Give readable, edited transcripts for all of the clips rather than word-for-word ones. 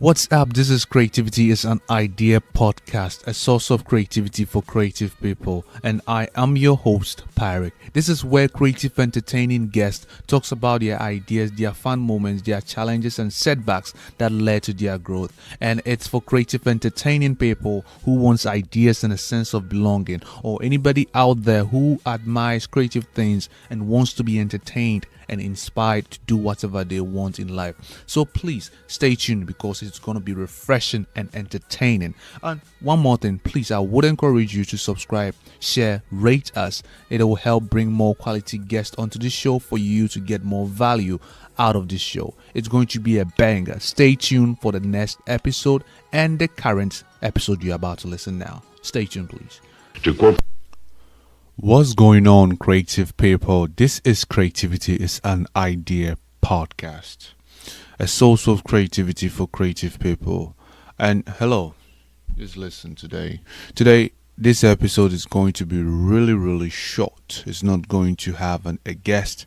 What's up? This is Creativity is an Idea podcast, a source of creativity for creative people, and I am your host, Pyeric. This is where creative, entertaining guests talks about their ideas, their fun moments, their challenges, and setbacks that led to their growth. And it's for creative, entertaining people who wants ideas and a sense of belonging, or anybody out there who admires creative things and wants to be entertained and inspired to do whatever they want in life. So please stay tuned because it's going to be refreshing and entertaining. And one more thing, please, I would encourage you to subscribe, share, rate us. It will help bring more quality guests onto the show for you to get more value out of this show. It's going to be a banger. Stay tuned for the next episode and the current episode you're about to listen now. Stay tuned, please. What's going on, creative people? This is Creativity is an Idea podcast, a source of creativity for creative people. And hello, just listen today. Today, this episode is going to be really short. It's not going to have a guest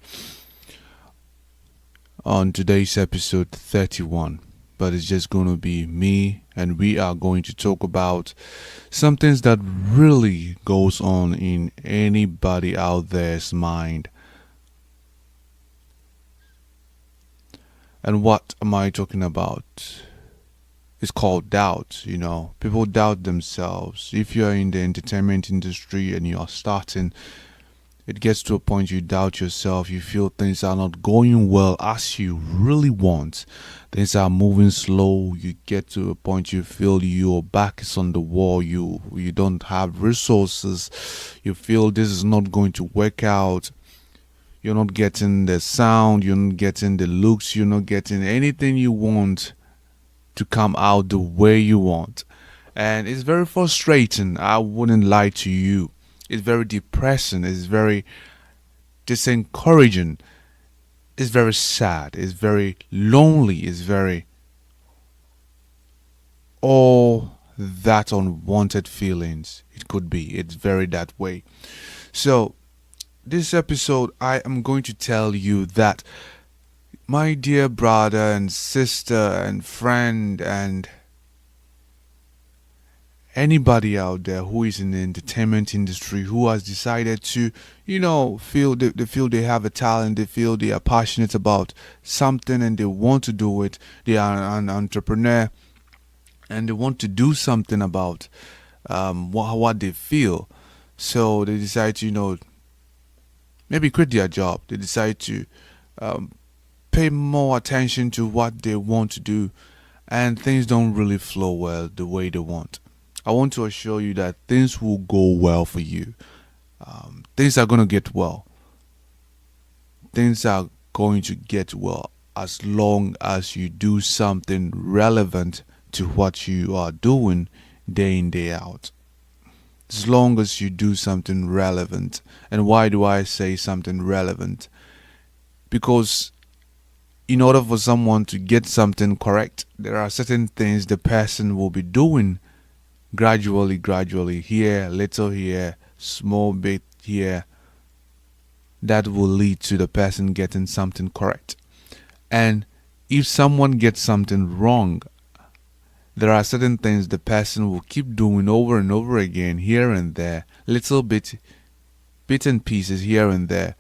on today's episode 31. But it's just going to be me, and we are going to talk about some things that really goes on in anybody out there's mind. And what am I talking about? It's called doubt. People doubt themselves. If you're in the entertainment industry and you're starting, it gets to a point you doubt yourself. You feel things are not going well as you really want. Things are moving slow. You get to a point you feel your back is on the wall. You don't have resources. You feel this is not going to work out. You're not getting the sound. You're not getting the looks. You're not getting anything you want to come out the way you want. And it's very frustrating. I wouldn't lie to you. It's very depressing. It's very disencouraging. It's very sad. It's very lonely. It's very all that unwanted feelings. It could be. It's very that way. So, this episode, I am going to tell you that my dear brother and sister and friend and anybody out there who is in the entertainment industry who has decided to, feel they feel they have a talent, they feel they are passionate about something and they want to do it. They are an entrepreneur and they want to do something about what they feel. So they decide to, maybe quit their job. They decide to pay more attention to what they want to do, and things don't really flow well the way they want. I want to assure you that things will go well for you. Things are going to get well. Things are going to get well as long as you do something relevant to what you are doing day in, day out. As long as you do something relevant. And why do I say something relevant? Because in order for someone to get something correct, there are certain things the person will be doing gradually, here, little here, small bit here, that will lead to the person getting something correct. And if someone gets something wrong, there are certain things the person will keep doing over and over again, here and there, little bit and pieces here and there.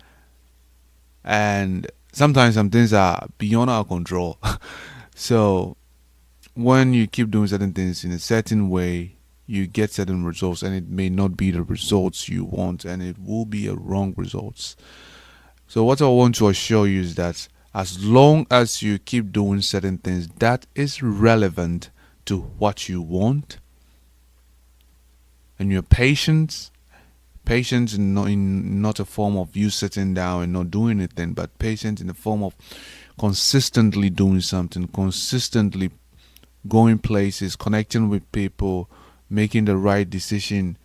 And sometimes some things are beyond our control. So when you keep doing certain things in a certain way, you get certain results, and it may not be the results you want, and it will be a wrong results. So what I want to assure you is that as long as you keep doing certain things that is relevant to what you want, and you're patient in not a form of you sitting down and not doing anything, but patient in the form of consistently doing something, consistently going places, connecting with people, making the right decision,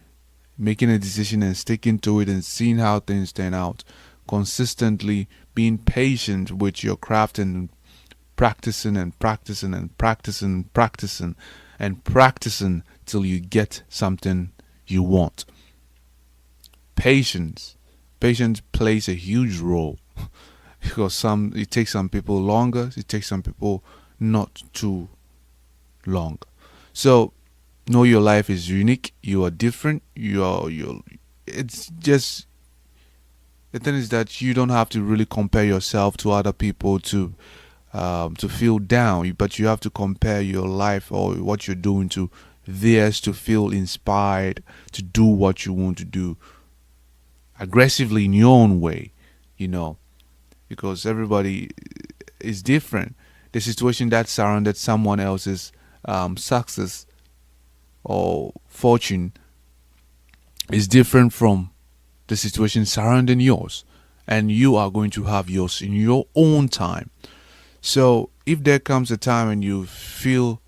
making a decision and sticking to it and seeing how things turn out. Consistently being patient with your craft and practicing till you get something you want. Patience plays a huge role because it takes some people longer, it takes some people not to long. So know your life is unique. You are different. You're. It's just the thing is that you don't have to really compare yourself to other people to feel down, but you have to compare your life or what you're doing to theirs to feel inspired to do what you want to do aggressively in your own way, you know, because everybody is different. The situation that surrounded someone else's success or fortune is different from the situation surrounding yours, and you are going to have yours in your own time. So if there comes a time and you feel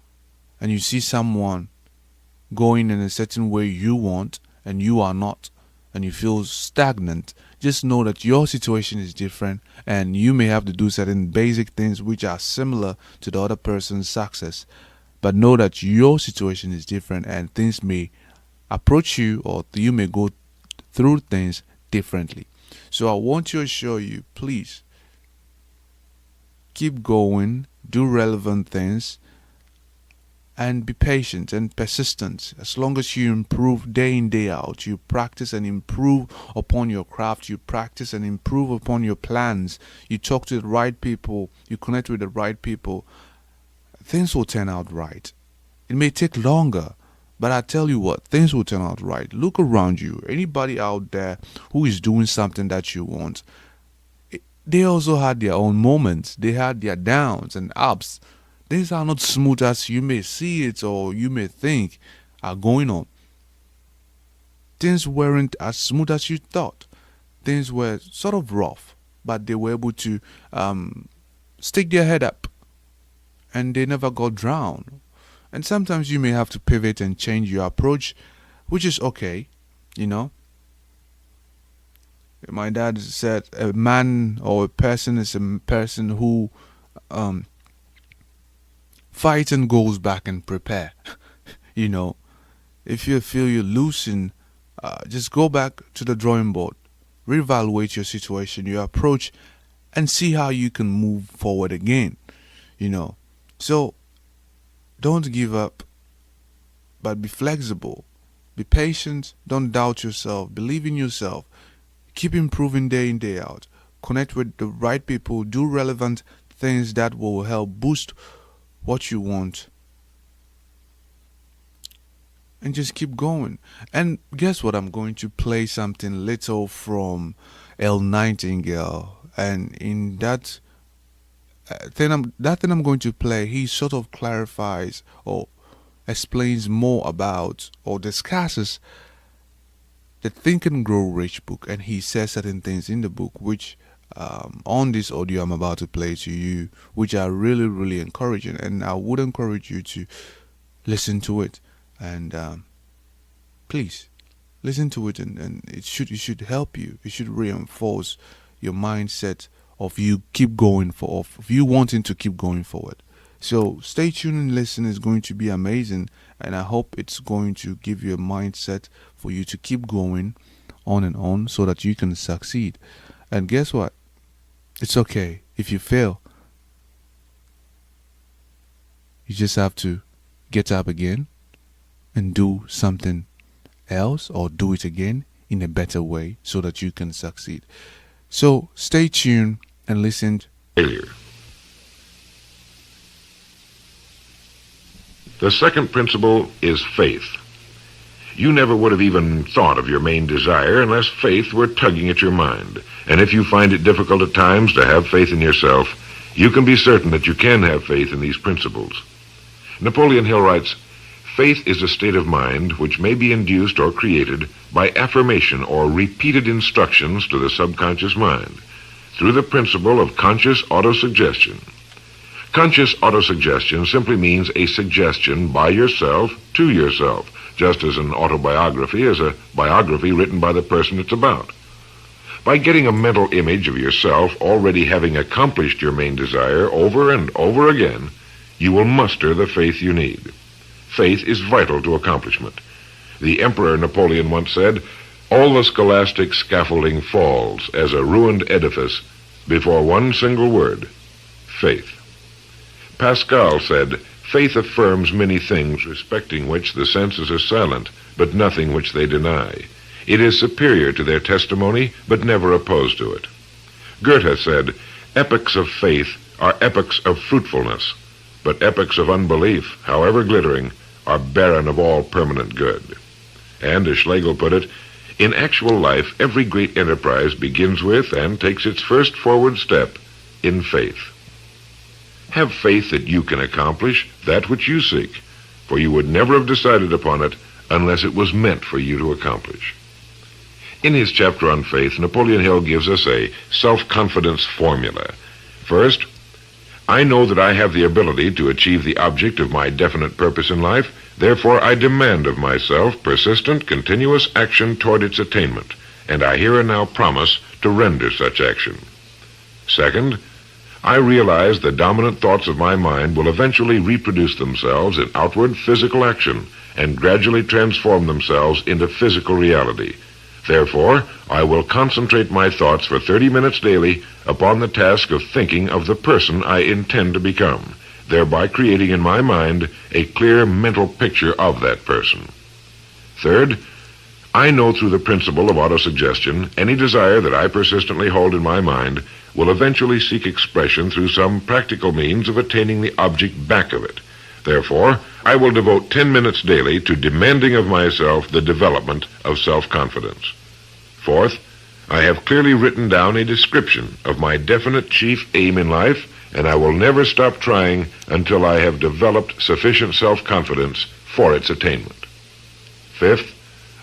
and you see someone going in a certain way you want and you are not, and you feel stagnant, just know that your situation is different and you may have to do certain basic things which are similar to the other person's success. But know that your situation is different and things may approach you, or you may go through things differently. So I want to assure you, please keep going, do relevant things, and be patient and persistent. As long as you improve day in, day out, you practice and improve upon your craft, you practice and improve upon your plans, you talk to the right people, you connect with the right people, things will turn out right. It may take longer, but I tell you what, things will turn out right. Look around you. Anybody out there who is doing something that you want, they also had their own moments. They had their downs and ups. Things are not smooth as you may see it or you may think are going on. Things weren't as smooth as you thought. Things were sort of rough, but they were able to stick their head up and they never got drowned. And sometimes you may have to pivot and change your approach, which is okay, you know. My dad said a man or a person is a person who fights and goes back and prepare. You know, if you feel you're losing, just go back to the drawing board, reevaluate your situation, your approach, and see how you can move forward again. You know, so don't give up, but be flexible, be patient, don't doubt yourself, believe in yourself, keep improving day in, day out, connect with the right people, do relevant things that will help boost what you want, and just keep going. And guess what? I'm going to play something little from Earl Nightingale, and in that thing I'm going to play, he sort of clarifies or explains more about or discusses the Think and Grow Rich book, and he says certain things in the book which on this audio I'm about to play to you, which are really, really encouraging, and I would encourage you to listen to it, and please listen to it, and it should help you. It should reinforce your mindset of you keep going of you wanting to keep going forward. So stay tuned and listen. It's going to be amazing, and I hope it's going to give you a mindset for you to keep going on and on so that you can succeed. And guess what? It's okay if you fail. You just have to get up again and do something else, or do it again in a better way so that you can succeed. So stay tuned and listen. Failure. The second principle is faith. You never would have even thought of your main desire unless faith were tugging at your mind. And if you find it difficult at times to have faith in yourself, you can be certain that you can have faith in these principles. Napoleon Hill writes, "Faith is a state of mind which may be induced or created by affirmation or repeated instructions to the subconscious mind through the principle of conscious autosuggestion. Conscious autosuggestion simply means a suggestion by yourself to yourself, just as an autobiography is a biography written by the person it's about. By getting a mental image of yourself already having accomplished your main desire over and over again, you will muster the faith you need. Faith is vital to accomplishment. The Emperor Napoleon once said, 'All the scholastic scaffolding falls as a ruined edifice before one single word, faith.' Pascal said, Faith affirms many things respecting which the senses are silent, but nothing which they deny. It is superior to their testimony, but never opposed to it. Goethe said, "Epochs of faith are epochs of fruitfulness, but epochs of unbelief, however glittering, are barren of all permanent good." And, as Schlegel put it, in actual life, every great enterprise begins with and takes its first forward step in faith. Have faith that you can accomplish that which you seek, for you would never have decided upon it unless it was meant for you to accomplish. In his chapter on faith, Napoleon Hill gives us a self-confidence formula. First, I know that I have the ability to achieve the object of my definite purpose in life, therefore I demand of myself persistent, continuous action toward its attainment, and I here and now promise to render such action. Second, I realize the dominant thoughts of my mind will eventually reproduce themselves in outward physical action and gradually transform themselves into physical reality. Therefore, I will concentrate my thoughts for 30 minutes daily upon the task of thinking of the person I intend to become, thereby creating in my mind a clear mental picture of that person. Third, I know through the principle of autosuggestion any desire that I persistently hold in my mind will eventually seek expression through some practical means of attaining the object back of it. Therefore, I will devote 10 minutes daily to demanding of myself the development of self-confidence. Fourth, I have clearly written down a description of my definite chief aim in life, and I will never stop trying until I have developed sufficient self-confidence for its attainment. Fifth,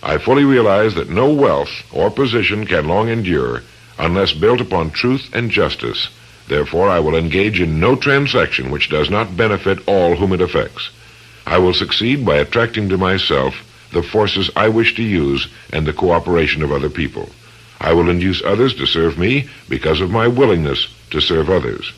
I fully realize that no wealth or position can long endure unless built upon truth and justice. Therefore, I will engage in no transaction which does not benefit all whom it affects. I will succeed by attracting to myself the forces I wish to use and the cooperation of other people. I will induce others to serve me because of my willingness to serve others.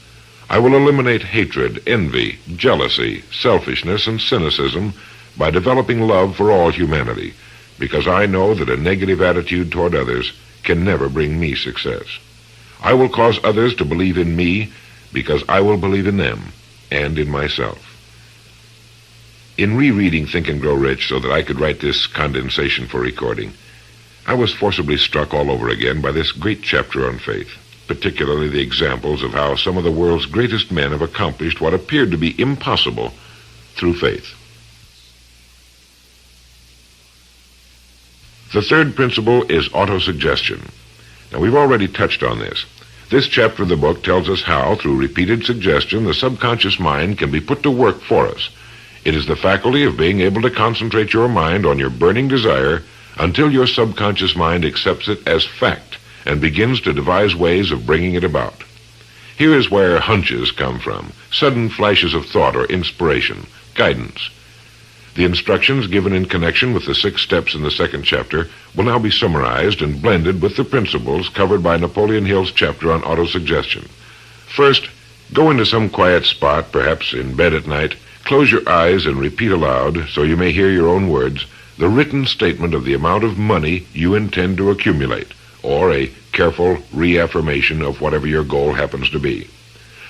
I will eliminate hatred, envy, jealousy, selfishness, and cynicism by developing love for all humanity, because I know that a negative attitude toward others can never bring me success. I will cause others to believe in me because I will believe in them and in myself. In rereading Think and Grow Rich so that I could write this condensation for recording, I was forcibly struck all over again by this great chapter on faith, particularly the examples of how some of the world's greatest men have accomplished what appeared to be impossible through faith. The third principle is autosuggestion. Now, we've already touched on this. This chapter of the book tells us how, through repeated suggestion, the subconscious mind can be put to work for us. It is the faculty of being able to concentrate your mind on your burning desire until your subconscious mind accepts it as fact and begins to devise ways of bringing it about. Here is where hunches come from, sudden flashes of thought or inspiration, guidance. The instructions given in connection with the 6 steps in the second chapter will now be summarized and blended with the principles covered by Napoleon Hill's chapter on autosuggestion. First, go into some quiet spot, perhaps in bed at night, close your eyes and repeat aloud, so you may hear your own words, the written statement of the amount of money you intend to accumulate, or a careful reaffirmation of whatever your goal happens to be,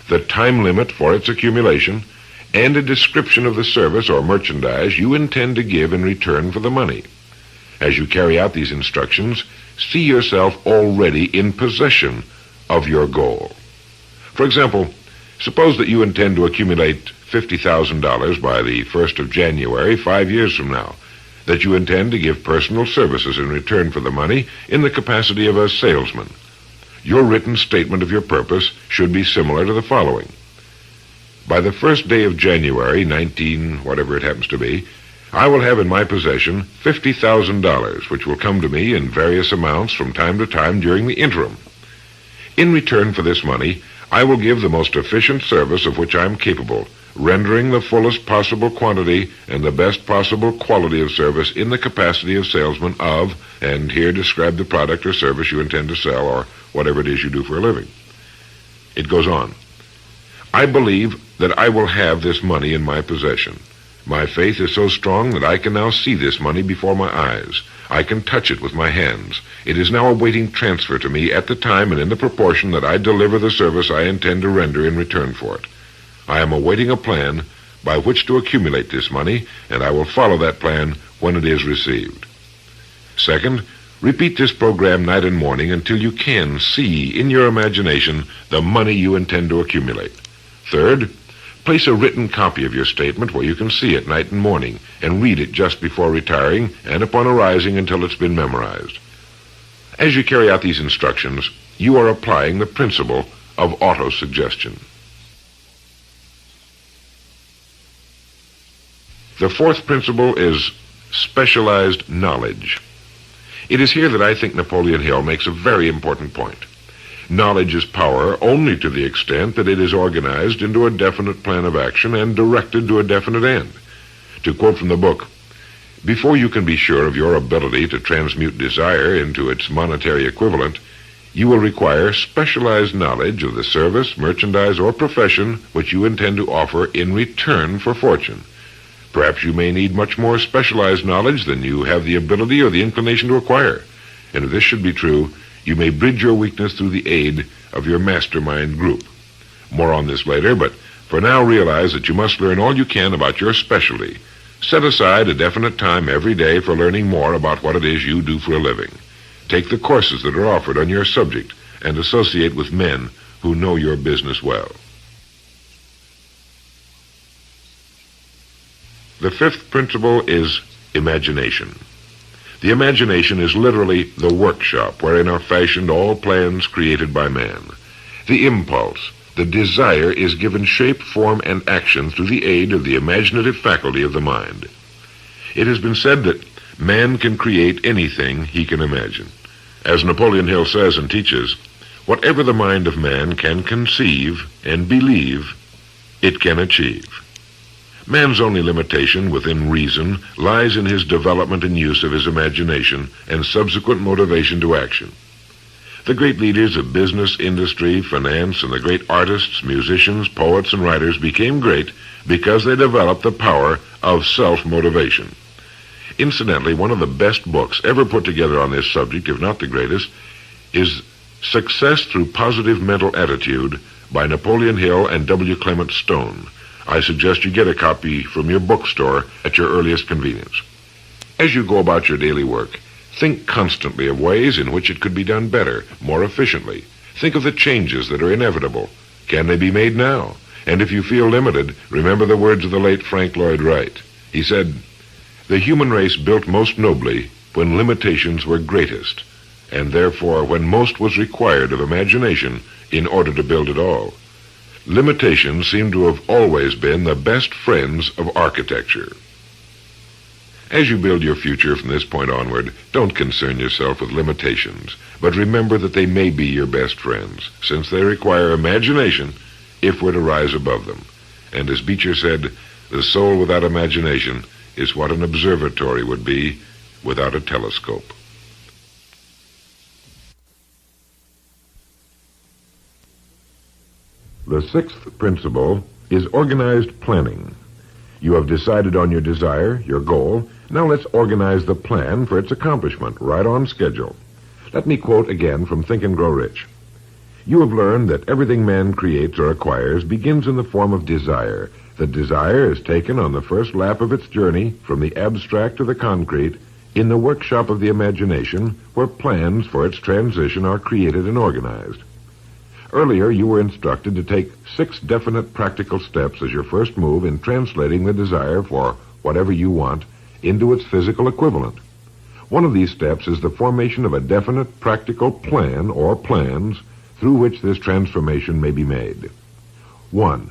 the time limit for its accumulation, and a description of the service or merchandise you intend to give in return for the money. As you carry out these instructions, see yourself already in possession of your goal. For example, suppose that you intend to accumulate $50,000 by the 1st of January 5 years from now, that you intend to give personal services in return for the money in the capacity of a salesman. Your written statement of your purpose should be similar to the following. By the 1st day of January, 19, whatever it happens to be, I will have in my possession $50,000, which will come to me in various amounts from time to time during the interim. In return for this money, I will give the most efficient service of which I am capable, rendering the fullest possible quantity and the best possible quality of service in the capacity of salesman of, and here describe the product or service you intend to sell or whatever it is you do for a living. It goes on. I believe that I will have this money in my possession. My faith is so strong that I can now see this money before my eyes. I can touch it with my hands. It is now awaiting transfer to me at the time and in the proportion that I deliver the service I intend to render in return for it. I am awaiting a plan by which to accumulate this money, and I will follow that plan when it is received. Second, repeat this program night and morning until you can see in your imagination the money you intend to accumulate. Third, place a written copy of your statement where you can see it night and morning and read it just before retiring and upon arising until it's been memorized. As you carry out these instructions, you are applying the principle of autosuggestion. The fourth principle is specialized knowledge. It is here that I think Napoleon Hill makes a very important point. Knowledge is power only to the extent that it is organized into a definite plan of action and directed to a definite end. To quote from the book, "Before you can be sure of your ability to transmute desire into its monetary equivalent, you will require specialized knowledge of the service, merchandise, or profession which you intend to offer in return for fortune. Perhaps you may need much more specialized knowledge than you have the ability or the inclination to acquire. And if this should be true, you may bridge your weakness through the aid of your Mastermind group. More on this later, but for now realize that you must learn all you can about your specialty. Set aside a definite time every day for learning more about what it is you do for a living. Take the courses that are offered on your subject and associate with men who know your business well." The fifth principle is imagination. The imagination is literally the workshop wherein are fashioned all plans created by man. The impulse, the desire, is given shape, form, and action through the aid of the imaginative faculty of the mind. It has been said that man can create anything he can imagine. As Napoleon Hill says and teaches, whatever the mind of man can conceive and believe, it can achieve. Man's only limitation within reason lies in his development and use of his imagination and subsequent motivation to action. The great leaders of business, industry, finance, and the great artists, musicians, poets, and writers became great because they developed the power of self-motivation. Incidentally, one of the best books ever put together on this subject, if not the greatest, is Success Through Positive Mental Attitude by Napoleon Hill and W. Clement Stone. I suggest you get a copy from your bookstore at your earliest convenience. As you go about your daily work, think constantly of ways in which it could be done better, more efficiently. Think of the changes that are inevitable. Can they be made now? And if you feel limited, remember the words of the late Frank Lloyd Wright. He said, "The human race built most nobly when limitations were greatest, and therefore when most was required of imagination in order to build it all. Limitations seem to have always been the best friends of architecture." As you build your future from this point onward, don't concern yourself with limitations, but remember that they may be your best friends, since they require imagination if we're to rise above them. And as Beecher said, the soul without imagination is what an observatory would be without a telescope. The sixth principle is organized planning. You have decided on your desire, your goal. Now let's organize the plan for its accomplishment, right on schedule. Let me quote again from Think and Grow Rich. "You have learned that everything man creates or acquires begins in the form of desire. The desire is taken on the first lap of its journey from the abstract to the concrete in the workshop of the imagination, where plans for its transition are created and organized. Earlier, you were instructed to take 6 definite practical steps as your first move in translating the desire for whatever you want into its physical equivalent. One of these steps is the formation of a definite practical plan or plans through which this transformation may be made. 1.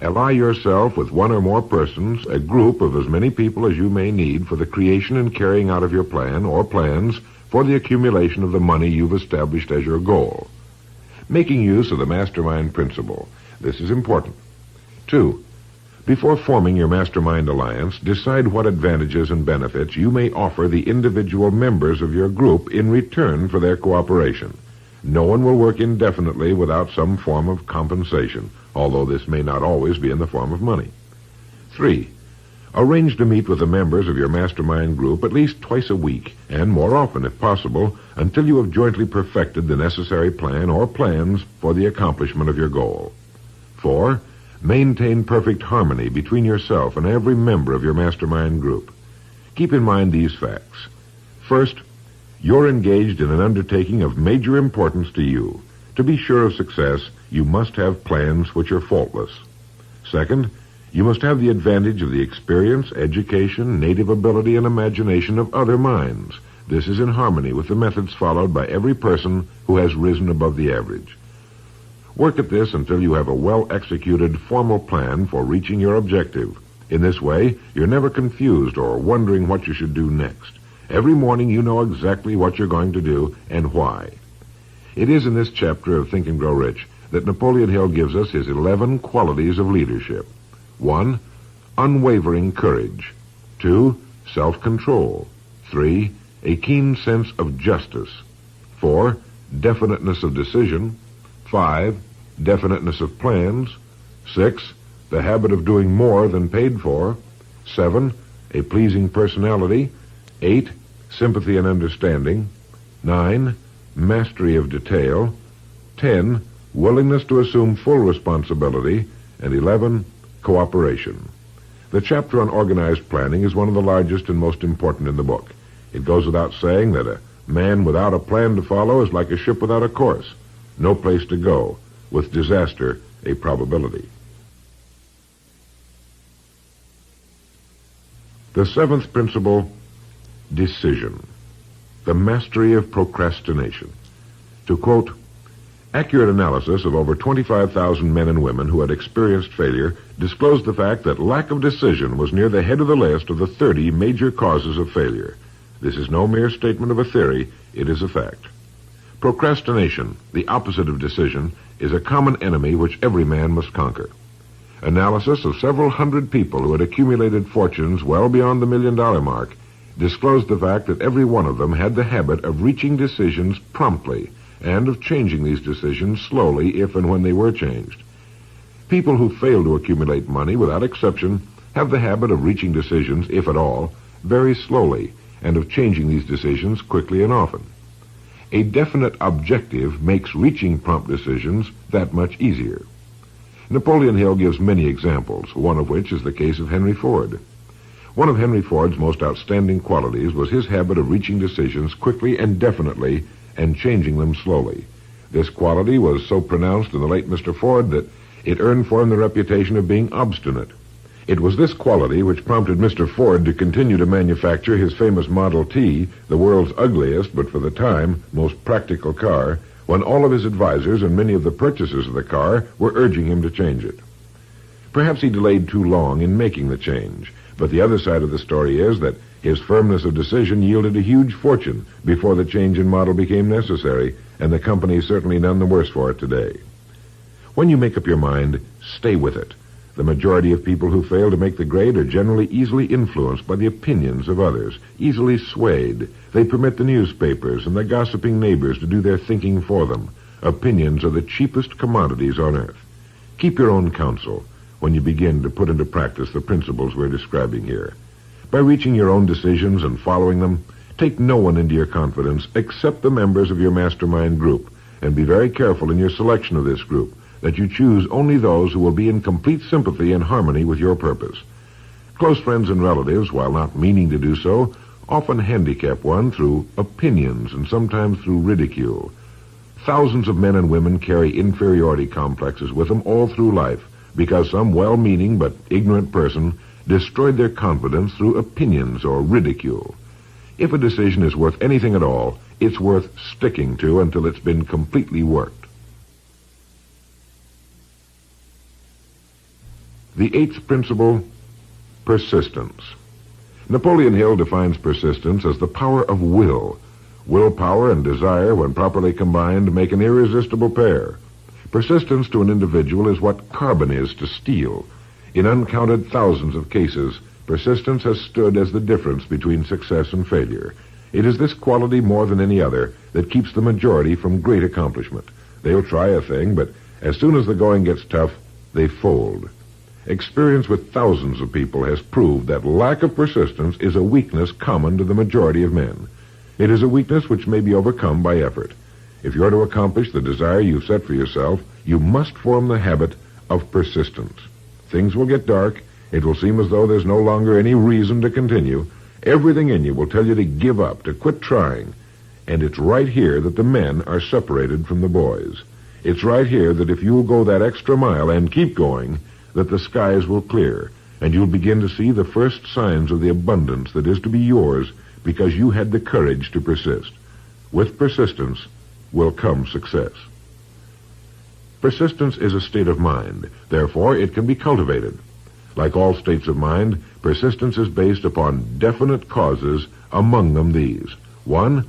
Ally yourself with one or more persons, a group of as many people as you may need for the creation and carrying out of your plan or plans for the accumulation of the money you've established as your goal. Making use of the Mastermind principle. This is important. 2. Before forming your Mastermind alliance, decide what advantages and benefits you may offer the individual members of your group in return for their cooperation. No one will work indefinitely without some form of compensation, although this may not always be in the form of money. 3. Arrange to meet with the members of your Mastermind group at least twice a week, and more often if possible, until you have jointly perfected the necessary plan or plans for the accomplishment of your goal. 4. Maintain perfect harmony between yourself and every member of your mastermind group. Keep in mind these facts. First, you're engaged in an undertaking of major importance to you. To be sure of success, you must have plans which are faultless. Second, you must have the advantage of the experience, education, native ability, and imagination of other minds. This is in harmony with the methods followed by every person who has risen above the average. Work at this until you have a well-executed, formal plan for reaching your objective. In this way, you're never confused or wondering what you should do next. Every morning you know exactly what you're going to do and why. It is in this chapter of Think and Grow Rich that Napoleon Hill gives us his 11 qualities of leadership. 1. Unwavering courage. 2. Self-control. 3. A keen sense of justice. 4. Definiteness of decision. 5. Definiteness of plans. 6. The habit of doing more than paid for. 7. A pleasing personality. 8. Sympathy and understanding. 9. Mastery of detail. 10. Willingness to assume full responsibility. And 11. Cooperation. The chapter on organized planning is one of the largest and most important in the book. It goes without saying that a man without a plan to follow is like a ship without a course. No place to go, with disaster a probability. The 7th principle, decision. The mastery of procrastination. To quote, accurate analysis of over 25,000 men and women who had experienced failure disclosed the fact that lack of decision was near the head of the list of the 30 major causes of failure. This is no mere statement of a theory, it is a fact. Procrastination, the opposite of decision, is a common enemy which every man must conquer. Analysis of several hundred people who had accumulated fortunes well beyond the $1 million mark disclosed the fact that every one of them had the habit of reaching decisions promptly and of changing these decisions slowly if and when they were changed. People who fail to accumulate money, without exception, have the habit of reaching decisions, if at all, very slowly, and of changing these decisions quickly and often. A definite objective makes reaching prompt decisions that much easier. Napoleon Hill gives many examples, one of which is the case of Henry Ford. One of Henry Ford's most outstanding qualities was his habit of reaching decisions quickly and definitely and changing them slowly. This quality was so pronounced in the late Mr. Ford that it earned for him the reputation of being obstinate. It was this quality which prompted Mr. Ford to continue to manufacture his famous Model T, the world's ugliest but for the time most practical car, when all of his advisors and many of the purchasers of the car were urging him to change it. Perhaps he delayed too long in making the change, but the other side of the story is that his firmness of decision yielded a huge fortune before the change in model became necessary, and the company is certainly none the worse for it today. When you make up your mind, stay with it. The majority of people who fail to make the grade are generally easily influenced by the opinions of others, easily swayed. They permit the newspapers and the gossiping neighbors to do their thinking for them. Opinions are the cheapest commodities on earth. Keep your own counsel when you begin to put into practice the principles we're describing here. By reaching your own decisions and following them, take no one into your confidence except the members of your mastermind group, and be very careful in your selection of this group, that you choose only those who will be in complete sympathy and harmony with your purpose. Close friends and relatives, while not meaning to do so, often handicap one through opinions and sometimes through ridicule. Thousands of men and women carry inferiority complexes with them all through life because some well-meaning but ignorant person destroyed their confidence through opinions or ridicule. If a decision is worth anything at all, it's worth sticking to until it's been completely worked. The 8th principle, persistence. Napoleon Hill defines persistence as the power of will. Willpower and desire, when properly combined, make an irresistible pair. Persistence to an individual is what carbon is to steel. In uncounted thousands of cases, persistence has stood as the difference between success and failure. It is this quality more than any other that keeps the majority from great accomplishment. They'll try a thing, but as soon as the going gets tough, they fold. Experience with thousands of people has proved that lack of persistence is a weakness common to the majority of men. It is a weakness which may be overcome by effort. If you are to accomplish the desire you've set for yourself, you must form the habit of persistence. Things will get dark. It will seem as though there's no longer any reason to continue. Everything in you will tell you to give up, to quit trying. And it's right here that the men are separated from the boys. It's right here that if you'll go that extra mile and keep going, that the skies will clear, and you'll begin to see the first signs of the abundance that is to be yours because you had the courage to persist. With persistence will come success. Persistence is a state of mind. Therefore, it can be cultivated. Like all states of mind, persistence is based upon definite causes, among them these. 1,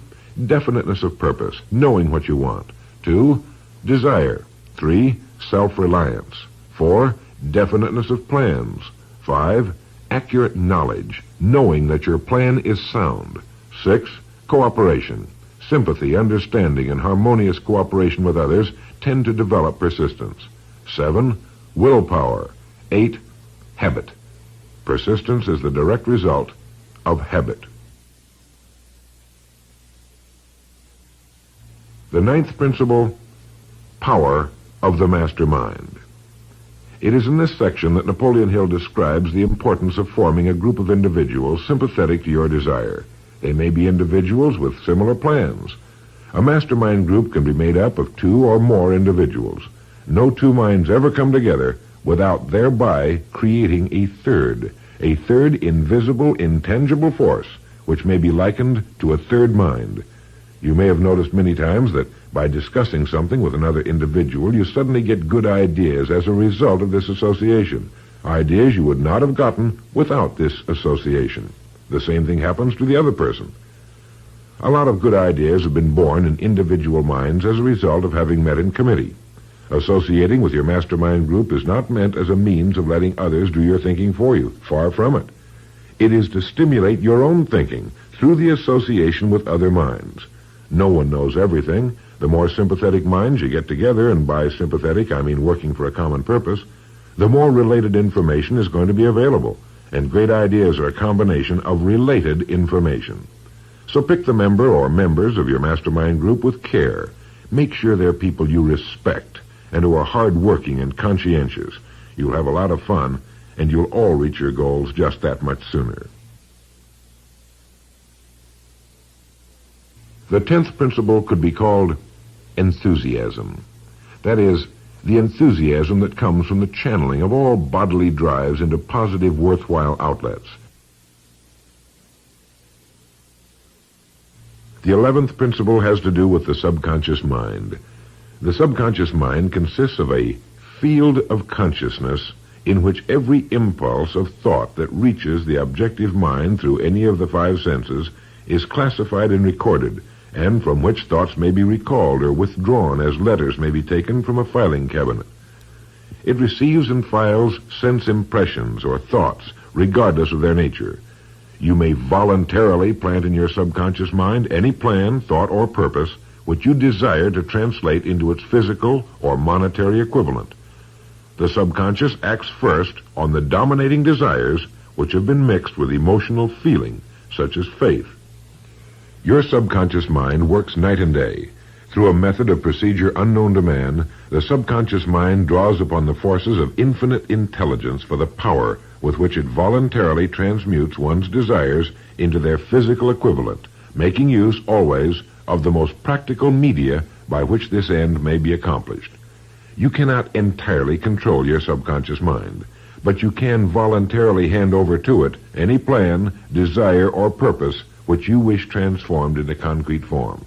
definiteness of purpose, knowing what you want. 2, desire. 3, self-reliance. 4, definiteness of plans. 5, accurate knowledge, knowing that your plan is sound. 6, cooperation. Sympathy, understanding, and harmonious cooperation with others tend to develop persistence. 7, willpower. 8, habit. Persistence is the direct result of habit. The 9th principle, power of the mastermind. It is in this section that Napoleon Hill describes the importance of forming a group of individuals sympathetic to your desire. They may be individuals with similar plans. A mastermind group can be made up of 2 or more individuals. No 2 minds ever come together without thereby creating a third invisible, intangible force, which may be likened to a third mind. You may have noticed many times that by discussing something with another individual, you suddenly get good ideas as a result of this association. Ideas you would not have gotten without this association. The same thing happens to the other person. A lot of good ideas have been born in individual minds as a result of having met in committee. Associating with your mastermind group is not meant as a means of letting others do your thinking for you. Far from it. It is to stimulate your own thinking through the association with other minds. No one knows everything. The more sympathetic minds you get together, and by sympathetic I mean working for a common purpose, the more related information is going to be available, and great ideas are a combination of related information. So pick the member or members of your mastermind group with care. Make sure they're people you respect and who are hard-working and conscientious. You'll have a lot of fun, and you'll all reach your goals just that much sooner. The 10th principle could be called enthusiasm. That is, the enthusiasm that comes from the channeling of all bodily drives into positive, worthwhile outlets. The 11th principle has to do with the subconscious mind. The subconscious mind consists of a field of consciousness in which every impulse of thought that reaches the objective mind through any of the 5 senses is classified and recorded, and from which thoughts may be recalled or withdrawn as letters may be taken from a filing cabinet. It receives and files sense impressions or thoughts, regardless of their nature. You may voluntarily plant in your subconscious mind any plan, thought, or purpose which you desire to translate into its physical or monetary equivalent. The subconscious acts first on the dominating desires which have been mixed with emotional feeling, such as faith. Your subconscious mind works night and day. Through a method of procedure unknown to man, the subconscious mind draws upon the forces of infinite intelligence for the power with which it voluntarily transmutes one's desires into their physical equivalent, making use always of the most practical media by which this end may be accomplished. You cannot entirely control your subconscious mind, but you can voluntarily hand over to it any plan, desire, or purpose which you wish transformed into concrete form.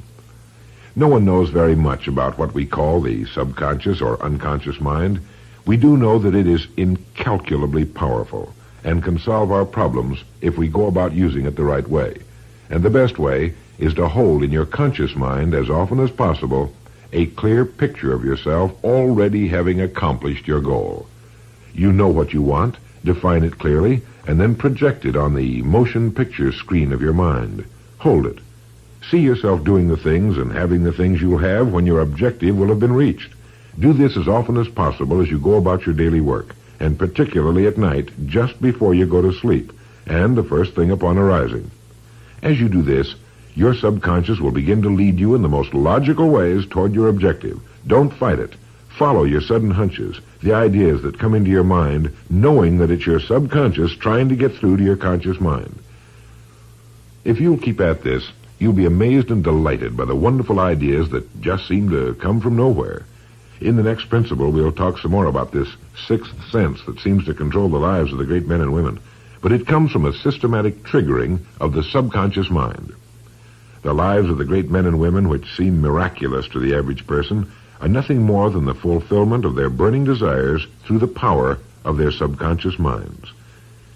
No one knows very much about what we call the subconscious or unconscious mind. We do know that it is incalculably powerful and can solve our problems if we go about using it the right way. And the best way is to hold in your conscious mind as often as possible a clear picture of yourself already having accomplished your goal. You know what you want, define it clearly, and then project it on the motion picture screen of your mind. Hold it. See yourself doing the things and having the things you'll have when your objective will have been reached. Do this as often as possible as you go about your daily work, and particularly at night, just before you go to sleep, and the first thing upon arising. As you do this, your subconscious will begin to lead you in the most logical ways toward your objective. Don't fight it. Follow your sudden hunches, the ideas that come into your mind, knowing that it's your subconscious trying to get through to your conscious mind. If you'll keep at this, you'll be amazed and delighted by the wonderful ideas that just seem to come from nowhere. In the next principle, we'll talk some more about this sixth sense that seems to control the lives of the great men and women, but it comes from a systematic triggering of the subconscious mind. The lives of the great men and women, which seem miraculous to the average person, are nothing more than the fulfillment of their burning desires through the power of their subconscious minds.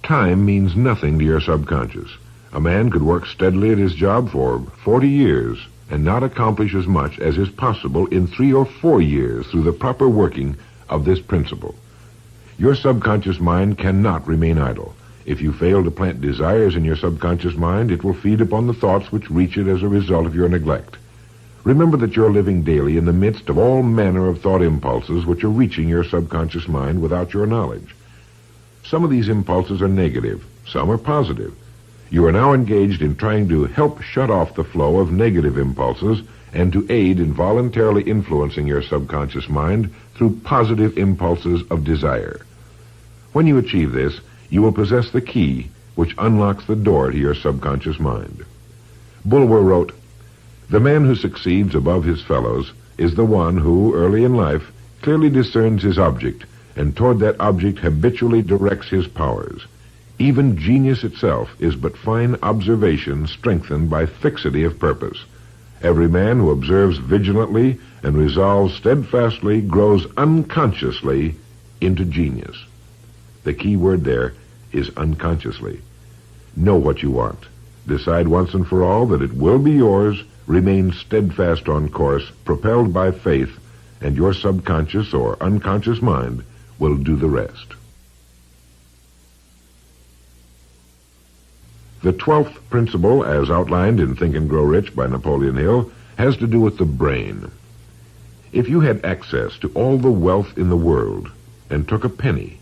Time means nothing to your subconscious. A man could work steadily at his job for 40 years and not accomplish as much as is possible in 3 or 4 years through the proper working of this principle. Your subconscious mind cannot remain idle. If you fail to plant desires in your subconscious mind, it will feed upon the thoughts which reach it as a result of your neglect. Remember that you're living daily in the midst of all manner of thought impulses which are reaching your subconscious mind without your knowledge. Some of these impulses are negative, some are positive. You are now engaged in trying to help shut off the flow of negative impulses and to aid in voluntarily influencing your subconscious mind through positive impulses of desire. When you achieve this, you will possess the key which unlocks the door to your subconscious mind. Bulwer wrote, "The man who succeeds above his fellows is the one who, early in life, clearly discerns his object, and toward that object habitually directs his powers. Even genius itself is but fine observation strengthened by fixity of purpose. Every man who observes vigilantly and resolves steadfastly grows unconsciously into genius." The key word there is unconsciously. Know what you want. Decide once and for all that it will be yours. Remain steadfast on course, propelled by faith, and your subconscious or unconscious mind will do the rest. The 12th principle, as outlined in Think and Grow Rich by Napoleon Hill, has to do with the brain. If you had access to all the wealth in the world and took a penny,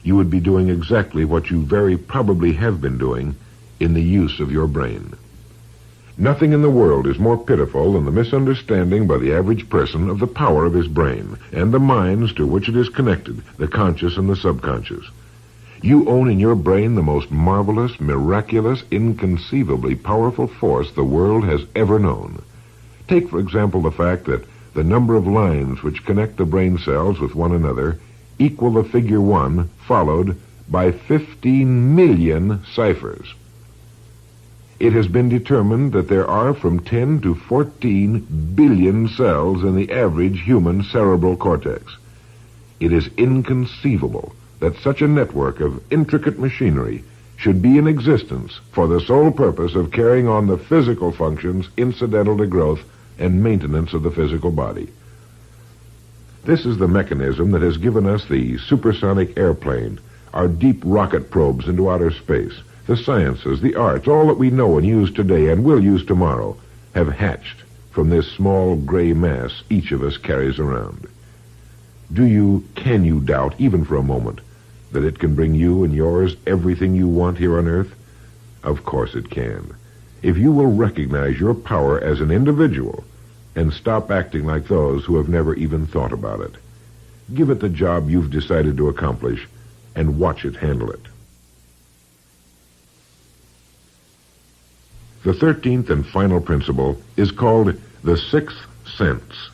you would be doing exactly what you very probably have been doing in the use of your brain. Nothing in the world is more pitiful than the misunderstanding by the average person of the power of his brain and the minds to which it is connected, the conscious and the subconscious. You own in your brain the most marvelous, miraculous, inconceivably powerful force the world has ever known. Take, for example, the fact that the number of lines which connect the brain cells with one another equal the figure 1 followed by 15 million ciphers. It has been determined that there are from 10 to 14 billion cells in the average human cerebral cortex. It is inconceivable that such a network of intricate machinery should be in existence for the sole purpose of carrying on the physical functions incidental to growth and maintenance of the physical body. This is the mechanism that has given us the supersonic airplane, our deep rocket probes into outer space. The sciences, the arts, all that we know and use today and will use tomorrow have hatched from this small gray mass each of us carries around. Can you doubt, even for a moment, that it can bring you and yours everything you want here on earth? Of course it can. If you will recognize your power as an individual and stop acting like those who have never even thought about it. Give it the job you've decided to accomplish and watch it handle it. The 13th and final principle is called the sixth sense.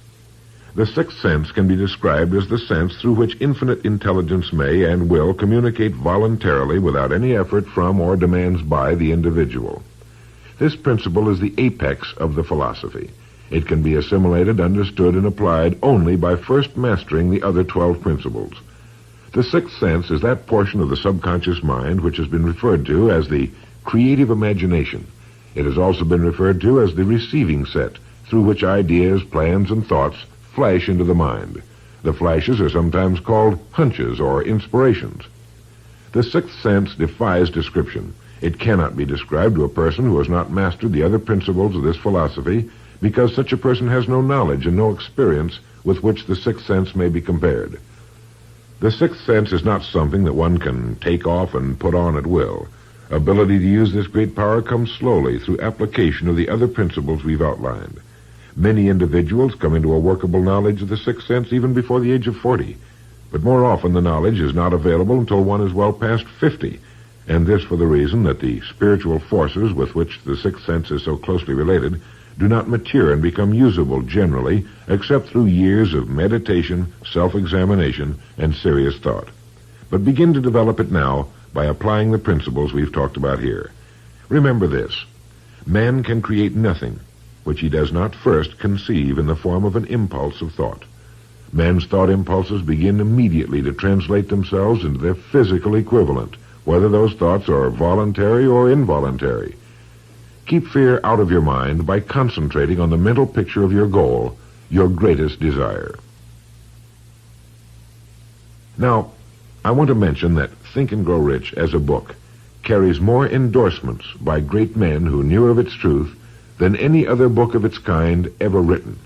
The sixth sense can be described as the sense through which infinite intelligence may and will communicate voluntarily without any effort from or demands by the individual. This principle is the apex of the philosophy. It can be assimilated, understood, and applied only by first mastering the other 12 principles. The sixth sense is that portion of the subconscious mind which has been referred to as the creative imagination. It has also been referred to as the receiving set, through which ideas, plans, and thoughts flash into the mind. The flashes are sometimes called hunches or inspirations. The sixth sense defies description. It cannot be described to a person who has not mastered the other principles of this philosophy, because such a person has no knowledge and no experience with which the sixth sense may be compared. The sixth sense is not something that one can take off and put on at will. Ability to use this great power comes slowly through application of the other principles we've outlined. Many individuals come into a workable knowledge of the sixth sense even before the age of 40. But more often the knowledge is not available until one is well past 50. And this for the reason that the spiritual forces with which the sixth sense is so closely related do not mature and become usable generally except through years of meditation, self-examination, and serious thought. But begin to develop it now by applying the principles we've talked about here. Remember this: man can create nothing which he does not first conceive in the form of an impulse of thought. Man's thought impulses begin immediately to translate themselves into their physical equivalent, whether those thoughts are voluntary or involuntary. Keep fear out of your mind by concentrating on the mental picture of your goal, your greatest desire. Now, I want to mention that Think and Grow Rich as a book carries more endorsements by great men who knew of its truth than any other book of its kind ever written.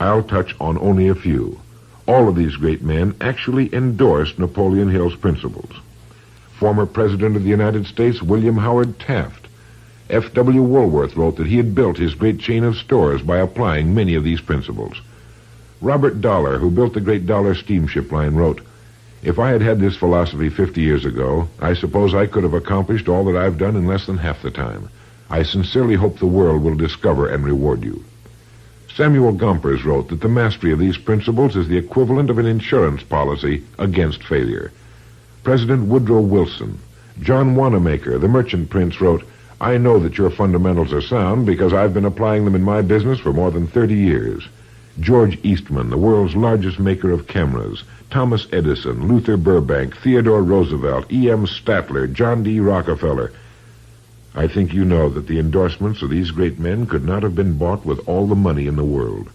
I'll touch on only a few. All of these great men actually endorsed Napoleon Hill's principles. Former President of the United States William Howard Taft. F.W. Woolworth wrote that he had built his great chain of stores by applying many of these principles. Robert Dollar, who built the great Dollar steamship line, wrote, "If I had had this philosophy 50 years ago, I suppose I could have accomplished all that I've done in less than half the time. I sincerely hope the world will discover and reward you." Samuel Gompers wrote that the mastery of these principles is the equivalent of an insurance policy against failure. President Woodrow Wilson. John Wanamaker, the merchant prince, wrote, "I know that your fundamentals are sound because I've been applying them in my business for more than 30 years. George Eastman, the world's largest maker of cameras, Thomas Edison, Luther Burbank, Theodore Roosevelt, E.M. Statler, John D. Rockefeller. I think you know that the endorsements of these great men could not have been bought with all the money in the world.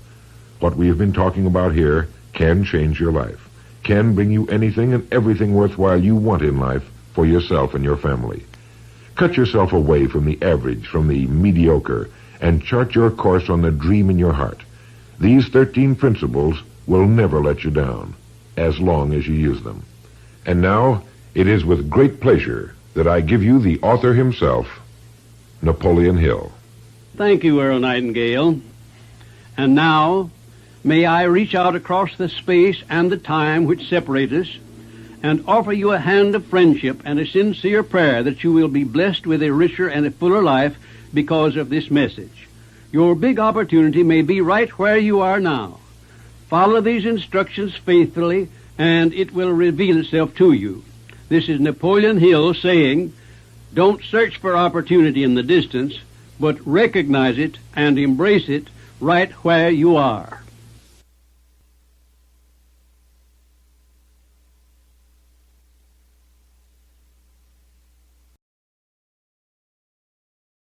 What we have been talking about here can change your life, can bring you anything and everything worthwhile you want in life for yourself and your family. Cut yourself away from the average, from the mediocre, and chart your course on the dream in your heart. These 13 principles will never let you down, as long as you use them. And now, it is with great pleasure that I give you the author himself, Napoleon Hill. Thank you, Earl Nightingale. And now, may I reach out across the space and the time which separate us and offer you a hand of friendship and a sincere prayer that you will be blessed with a richer and a fuller life because of this message. Your big opportunity may be right where you are now. Follow these instructions faithfully, and it will reveal itself to you. This is Napoleon Hill saying, don't search for opportunity in the distance, but recognize it and embrace it right where you are.